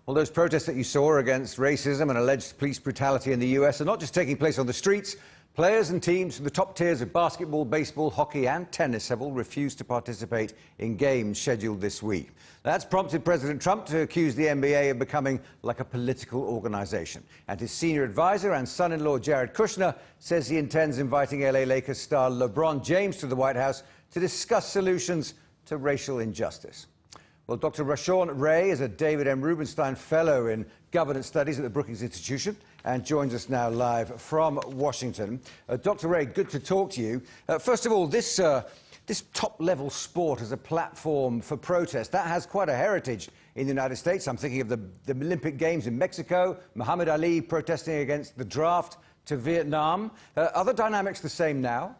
Well, those protests that you saw against racism and alleged police brutality in the US are not just taking place on the streets. Players and teams from the top tiers of basketball, baseball, hockey and tennis have all refused to participate in games scheduled this week. That's prompted President Trump to accuse the NBA of becoming like a political organisation. And his senior advisor and son-in-law Jared Kushner says he intends inviting LA Lakers star LeBron James to the White House to discuss solutions to racial injustice. Well, Dr. Rashaun Ray is a David M. Rubenstein Fellow in Governance Studies at the Brookings Institution and joins us now live from Washington. Dr. Ray, good to talk to you. First of all, this top-level sport as a platform for protest, that has quite a heritage in the United States. I'm thinking of the Olympic Games in Mexico, Muhammad Ali protesting against the draft to Vietnam. Are the dynamics the same now?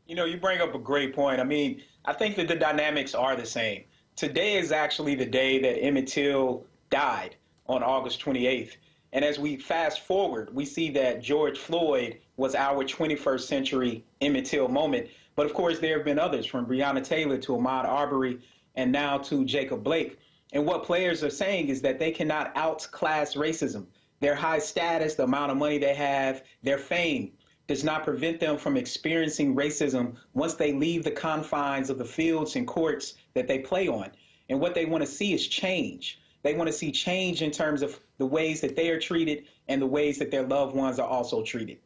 You know, you bring up a great point. I mean, I think that the dynamics are the same. Today is actually the day that Emmett Till died on August 28th. And as we fast forward, we see that George Floyd was our 21st century Emmett Till moment. But of course, there have been others, from Breonna Taylor to Ahmaud Arbery and now to Jacob Blake. And what players are saying is that they cannot outclass racism. Their high status, the amount of money they have, their fame does not prevent them from experiencing racism once they leave the confines of the fields and courts that they play on. And what they want to see is change. They want to see change in terms of the ways that they are treated and the ways that their loved ones are also treated.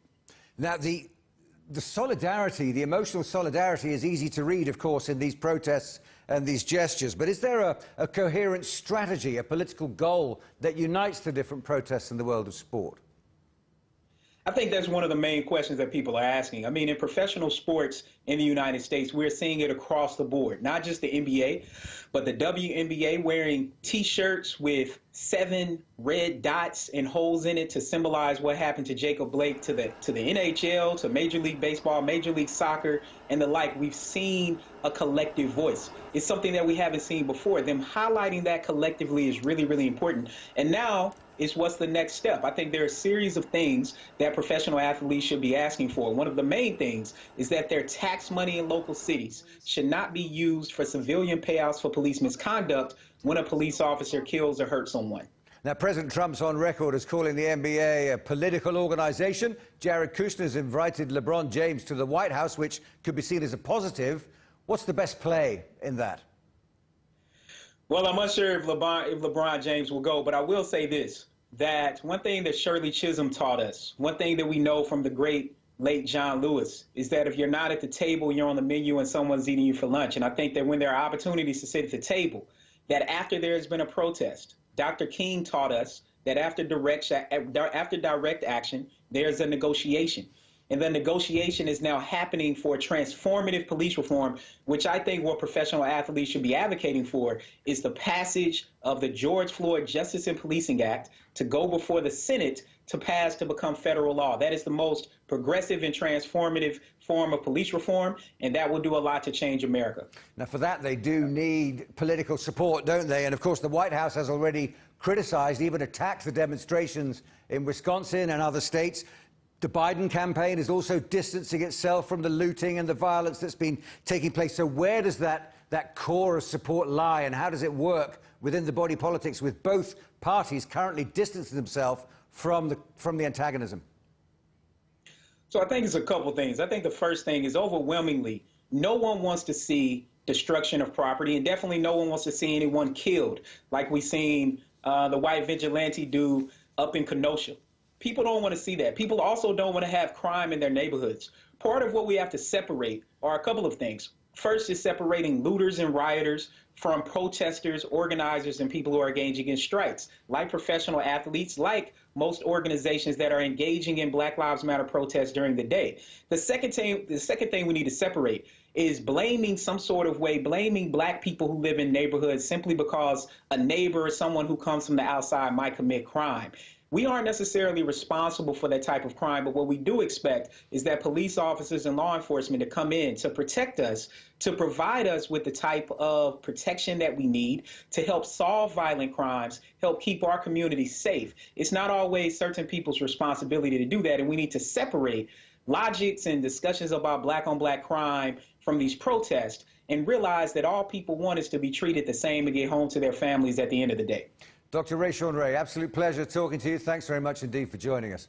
Now, the solidarity, the emotional solidarity is easy to read, of course, in these protests and these gestures. But is there a coherent strategy, a political goal that unites the different protests in the world of sport? I think that's one of the main questions that people are asking. I mean, in professional sports in the United States, we're seeing it across the board, not just the NBA, but the WNBA wearing T-shirts with 7 red dots and holes in it to symbolize what happened to Jacob Blake, to the NHL, to Major League Baseball, Major League Soccer, and the like. We've seen a collective voice. It's something that we haven't seen before. Them highlighting that collectively is really, really important. And now, is what's the next step. I think there are a series of things that professional athletes should be asking for. One of the main things is that their tax money in local cities should not be used for civilian payouts for police misconduct when a police officer kills or hurts someone. Now, President Trump's on record as calling the NBA a political organization. Jared Kushner's invited LeBron James to the White House, which could be seen as a positive. What's the best play in that? Well, I'm not sure if LeBron James will go, but I will say this, that one thing that Shirley Chisholm taught us, one thing that we know from the great late John Lewis, is that if you're not at the table, you're on the menu and someone's eating you for lunch. And I think that when there are opportunities to sit at the table, that after there's been a protest, Dr. King taught us that after direct action, there's a negotiation. And the negotiation is now happening for transformative police reform, which I think what professional athletes should be advocating for is the passage of the George Floyd Justice and Policing Act to go before the Senate to pass to become federal law. That is the most progressive and transformative form of police reform, and that will do a lot to change America. Now, for that, they do need political support, don't they? And, of course, the White House has already criticized, even attacked the demonstrations in Wisconsin and other states. The Biden campaign is also distancing itself from the looting and the violence that's been taking place. So where does that core of support lie, and how does it work within the body politics with both parties currently distancing themselves from the antagonism? So I think it's a couple things. I think the first thing is overwhelmingly, no one wants to see destruction of property, and definitely no one wants to see anyone killed, like we've seen the white vigilante do up in Kenosha. People don't want to see that. People also don't want to have crime in their neighborhoods. Part of what we have to separate are a couple of things. First is separating looters and rioters from protesters, organizers, and people who are engaging in strikes, like professional athletes, like most organizations that are engaging in Black Lives Matter protests during the day. The second thing we need to separate is blaming some sort of way, blaming black people who live in neighborhoods simply because a neighbor or someone who comes from the outside might commit crime. We aren't necessarily responsible for that type of crime, but what we do expect is that police officers and law enforcement to come in to protect us, to provide us with the type of protection that we need to help solve violent crimes, help keep our communities safe. It's not always certain people's responsibility to do that, and we need to separate logics and discussions about black-on-black crime from these protests and realize that all people want is to be treated the same and get home to their families at the end of the day. Dr. Rashaun Ray, absolute pleasure talking to you. Thanks very much indeed for joining us.